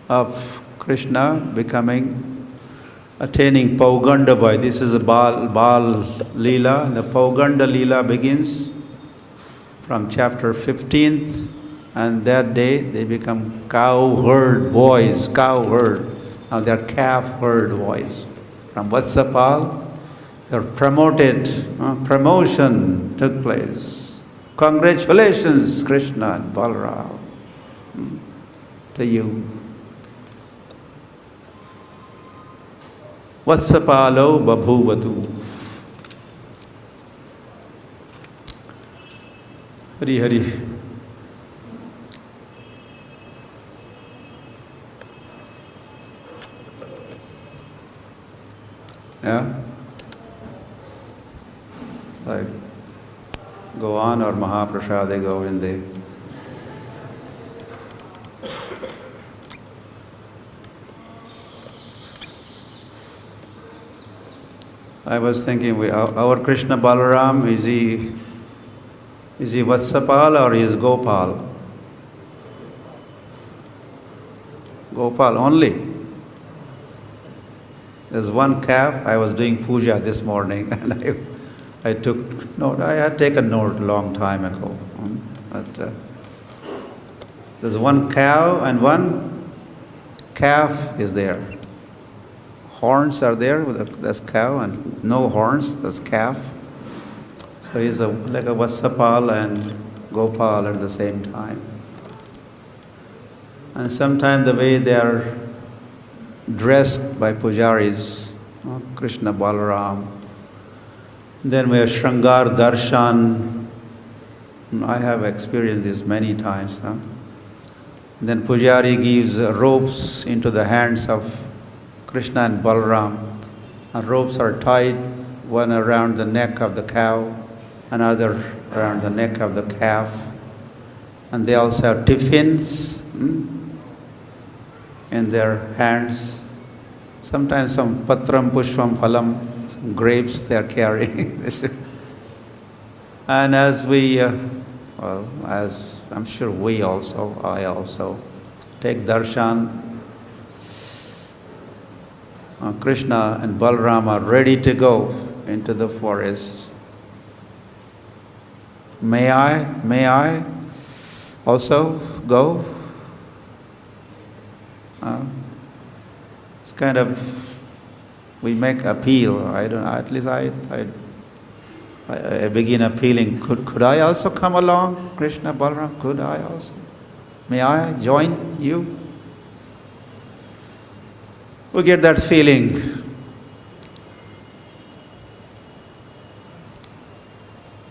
of Krishna attaining Paugandava. This is a Bal Leela. The Pauganda Leela begins from chapter 15th, and that day they become cow-herd boys, cow-herd. Now they are calf-herd boys. From Vatsapal, they are promoted, promotion took place. Congratulations, Krishna and Balaram, to you. Vatsapalo babhuvatu. Hari Hari. Yeah? Like, go on, or Mahaprasad, they go in the. I was thinking, our Krishna Balaram, is he Vatsapal or is Gopal? Gopal only. There's one calf. I was doing puja this morning, and I took note. I had taken note a long time ago. But there's one cow and one calf is there. Horns are there, that's cow, and no horns, that's calf. So he's like a Vatsapal and Gopal at the same time. And sometimes the way they are dressed by pujaris, Krishna Balaram. Then we have Shrangar Darshan. I have experienced this many times. And then pujari gives ropes into the hands of Krishna and Balaram, and ropes are tied, one around the neck of the cow, another around the neck of the calf, and they also have tiffins in their hands. Sometimes some patram pushpam phalam, some grapes they are carrying. And as as I'm sure I also take darshan, Krishna and Balaram are ready to go into the forest. May I also go? It's kind of, we make appeal. I don't know, at least I begin appealing. Could I also come along, Krishna, Balaram? Could I also? May I join you? We get that feeling.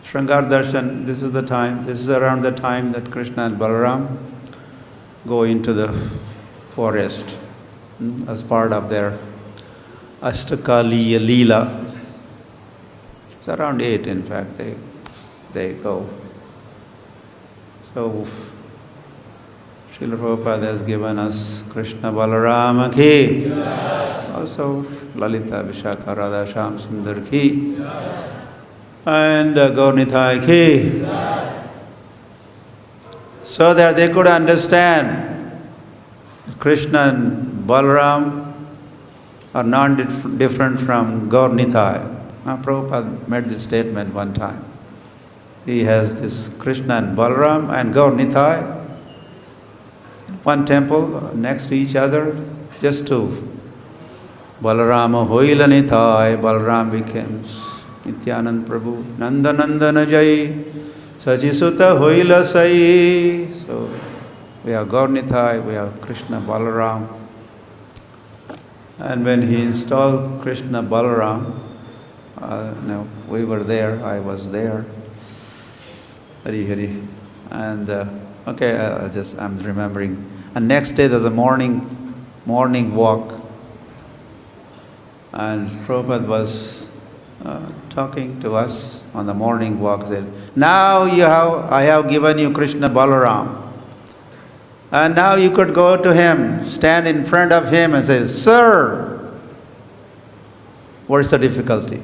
Shrangar Darshan, this is around the time that Krishna and Balaram go into the forest as part of their Ashtakaliya Leela. It's around 8, in fact, they go. So Srila Prabhupada has given us Krishna Balarama ki. Also Lalita Vishakha Radha Shyam Sundar ki. And Gaur Nitai ki. So that they could understand Krishna and Balaram are not different from Gaur Nitai. Prabhupada made this statement one time. He has this Krishna and Balaram and Gaur Nitai, one temple next to each other, just two. Balarama Hoila Nitai, Balaram becomes Nityanand Prabhu, Nanda Nandana Jai, Sachisuta Hoila Sai. So we have Gaur Nitai, we have Krishna Balaram. And when he installed Krishna Balaram, we were there, I was there. Hari Hari. And I'm remembering. And next day there's a morning walk. And Prabhupada was talking to us on the morning walk. Said, now I have given you Krishna Balaram. And now you could go to him, stand in front of him and say, Sir, what's the difficulty?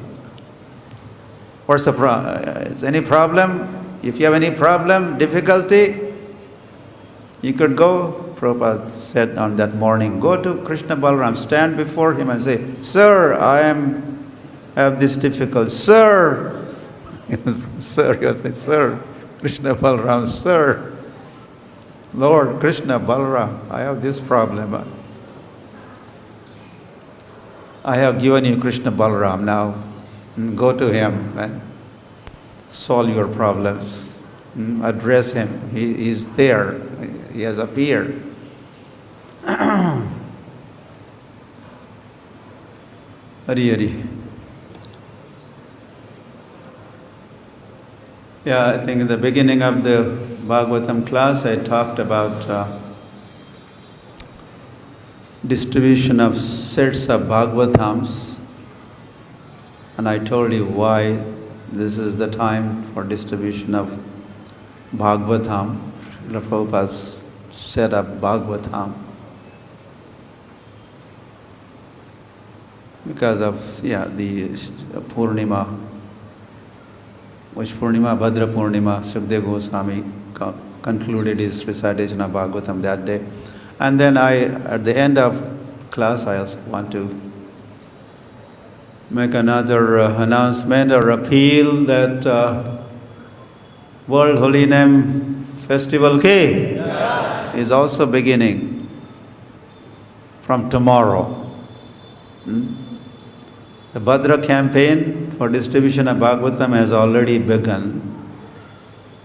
What's the problem? Is any problem? If you have any problem, difficulty, you could go. Prabhupada said on that morning, go to Krishna Balaram, stand before him and say, Sir, I have this difficulty. Sir, Sir, you say, Sir, Krishna Balaram, Sir, Lord Krishna Balaram, I have this problem. I have given you Krishna Balaram now. Go to him and solve your problems. Address him. He is there. He has appeared. Hari Hari. Yeah, I think in the beginning of the Bhagavatam class I talked about distribution of sets of Bhagavatams, and I told you why this is the time for distribution of Bhagavatam. Srila Prabhupada's set up Bhagavatam because of the Purnima, which Purnima, Bhadra Purnima, Sukdev Goswami concluded his recitation of Bhagavatam that day. And then at the end of class, I also want to make another announcement or appeal that World Holy Name Festival is also beginning from tomorrow. The Bhadra campaign for distribution of Bhagavatam has already begun,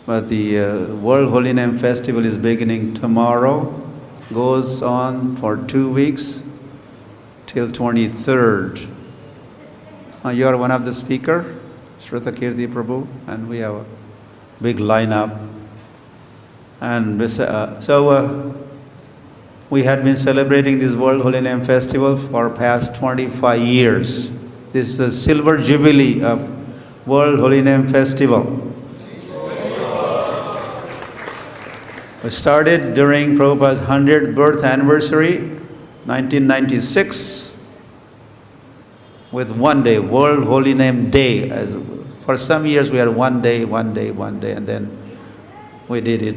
but the World Holy Name Festival is beginning tomorrow, goes on for 2 weeks till 23rd. You are one of the speakers, Shruta Kirti Prabhu, and we have a big lineup. And we had been celebrating this World Holy Name Festival for past 25 years. This is the silver jubilee of World Holy Name Festival. We started during Prabhupada's 100th birth anniversary, 1996, with one day, World Holy Name Day. For some years we had one day, and then we did it.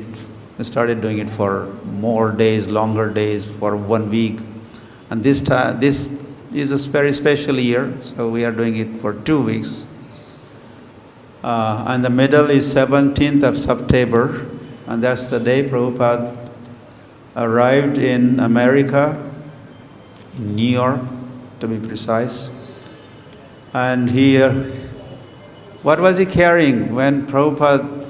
We started doing it for more days, longer days, for 1 week. And this is a very special year, so we are doing it for 2 weeks. And the middle is 17th of September, and that's the day Prabhupada arrived in America, in New York, to be precise. And what was he carrying when Prabhupada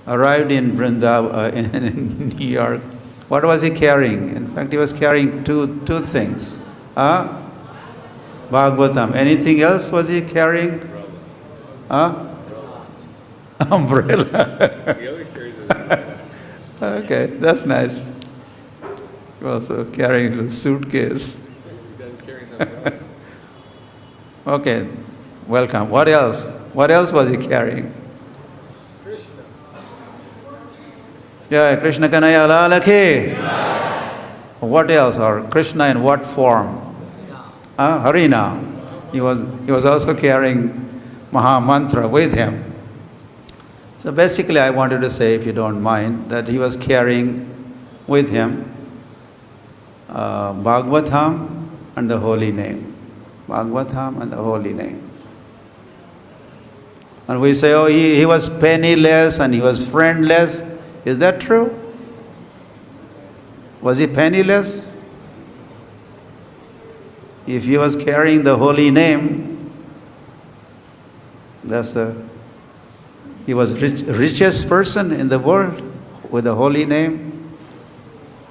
arrived in Vrindavan, in New York? What was he carrying? In fact, he was carrying two things. Bhagavatam. Anything else was he carrying? Umbrella. He always carries it. Okay, that's nice. Also carrying a suitcase. He does carry something else. Okay, welcome. What else? What else was he carrying? Krishna. Jai Krishna Kanaya Lala ki. What else? Or Krishna in what form? Harina. He was also carrying Maha Mantra with him. So basically I wanted to say, if you don't mind, that he was carrying with him Bhagavatam and the holy name. Bhagavatam and the holy name. And we say, oh, he was penniless and he was friendless. Is that true? Was he penniless? If he was carrying the holy name, he was richest person in the world with the holy name.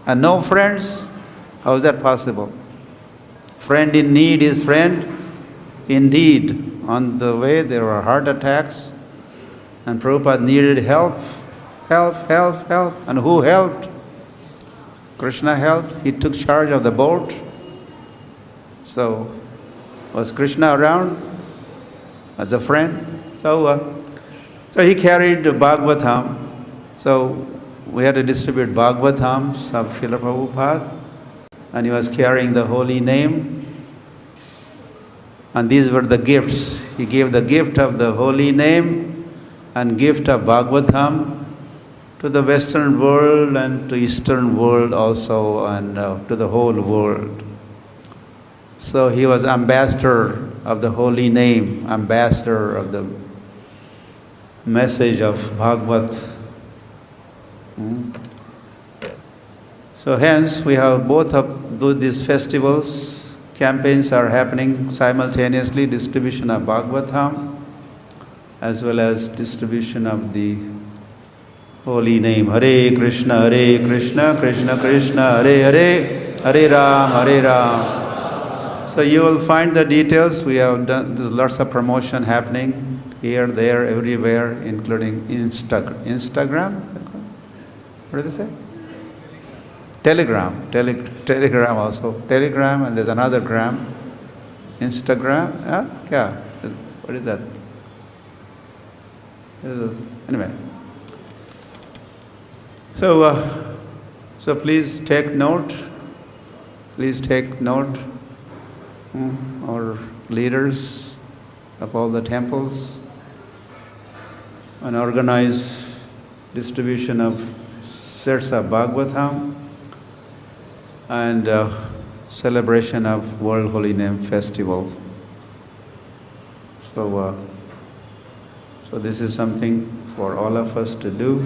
And no friends? How is that possible? Friend in need is friend indeed. On the way there were heart attacks and Prabhupada needed help. And who helped? Krishna helped. He took charge of the boat. So, was Krishna around as a friend? So he carried the Bhagavatam. So we had to distribute Bhagavatams of Srila Prabhupada. And he was carrying the holy name. And these were the gifts. He gave the gift of the holy name and gift of Bhagavatam to the Western world and to Eastern world also, and to the whole world. So he was ambassador of the holy name, ambassador of the message of Bhagavat. So hence we have both of these festivals, campaigns are happening simultaneously, distribution of Bhagavatam as well as distribution of the holy name. Hare Krishna, Krishna Krishna, Hare Hare, Hare Ram. So you will find the details. We have done, there's lots of promotion happening here, there, everywhere, including Instagram. What did they say? Telegram. Telegram also. Telegram, and there's another gram. Instagram. Yeah. What is that? Anyway. So please take note. Please take note. Our leaders of all the temples, and organize distribution of sets of Bhagavatam and celebration of World Holy Name Festival. So this is something for all of us to do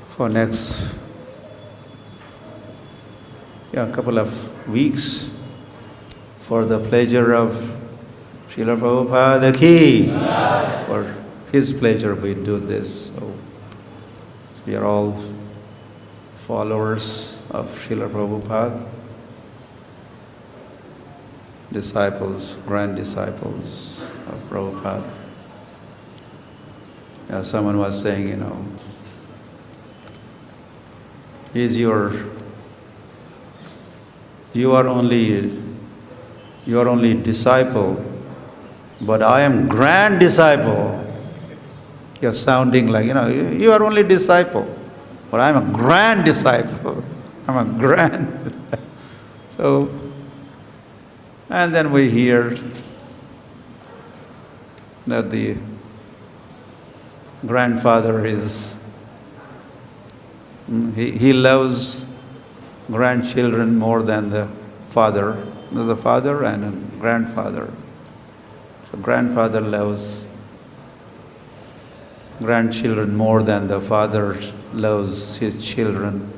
for next couple of weeks, for the pleasure of Srila Prabhupada ki. For his pleasure we do this. So we are all followers of Srila Prabhupada, disciples, grand disciples of Prabhupada. Someone was saying, you are only disciple, but I am grand disciple. You're sounding like, you are only disciple, but I'm a grand disciple. I'm a grand. So, and then we hear that the grandfather is, he loves grandchildren more than the father. There's a father and a grandfather. So grandfather loves grandchildren more than the father loves his children,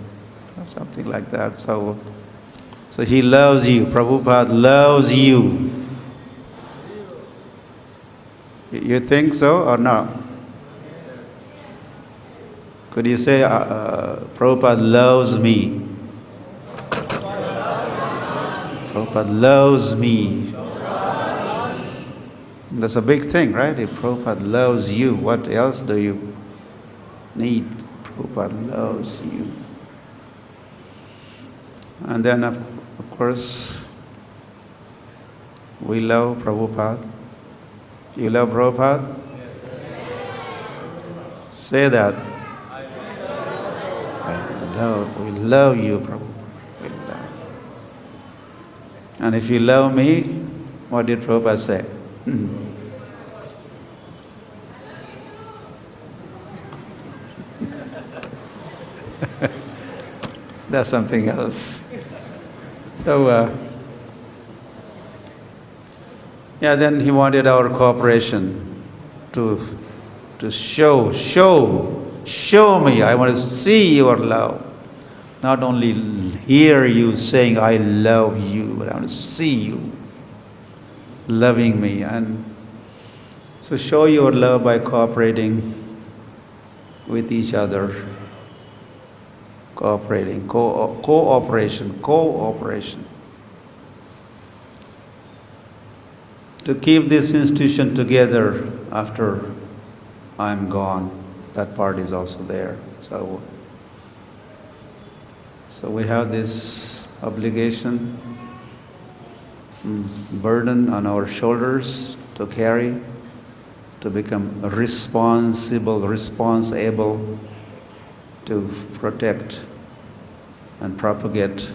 or something like that. So he loves you. Prabhupada loves you. You think so or not? Could you say, Prabhupada loves me? Prabhupada loves me. That's a big thing, right? If Prabhupada loves you, what else do you need? Prabhupada loves you. And then, of course, we love Prabhupada. You love Prabhupada? Say that. love you, Prabhupada. We love. And if you love me, what did Prabhupada say? That's something else. So, then he wanted our cooperation to show me. I want to see your love. Not only hear you saying, I love you, but I want to see you loving me. And so show your love by cooperating with each other. Cooperation. To keep this institution together after I'm gone, that part is also there. So we have this obligation, burden on our shoulders to carry, to become responsible to protect and propagate,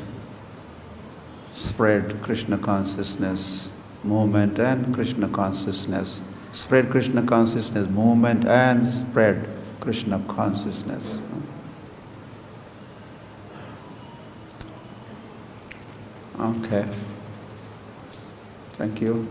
spread Krishna consciousness movement and Krishna consciousness. Spread Krishna consciousness movement and spread Krishna consciousness. Okay. Thank you.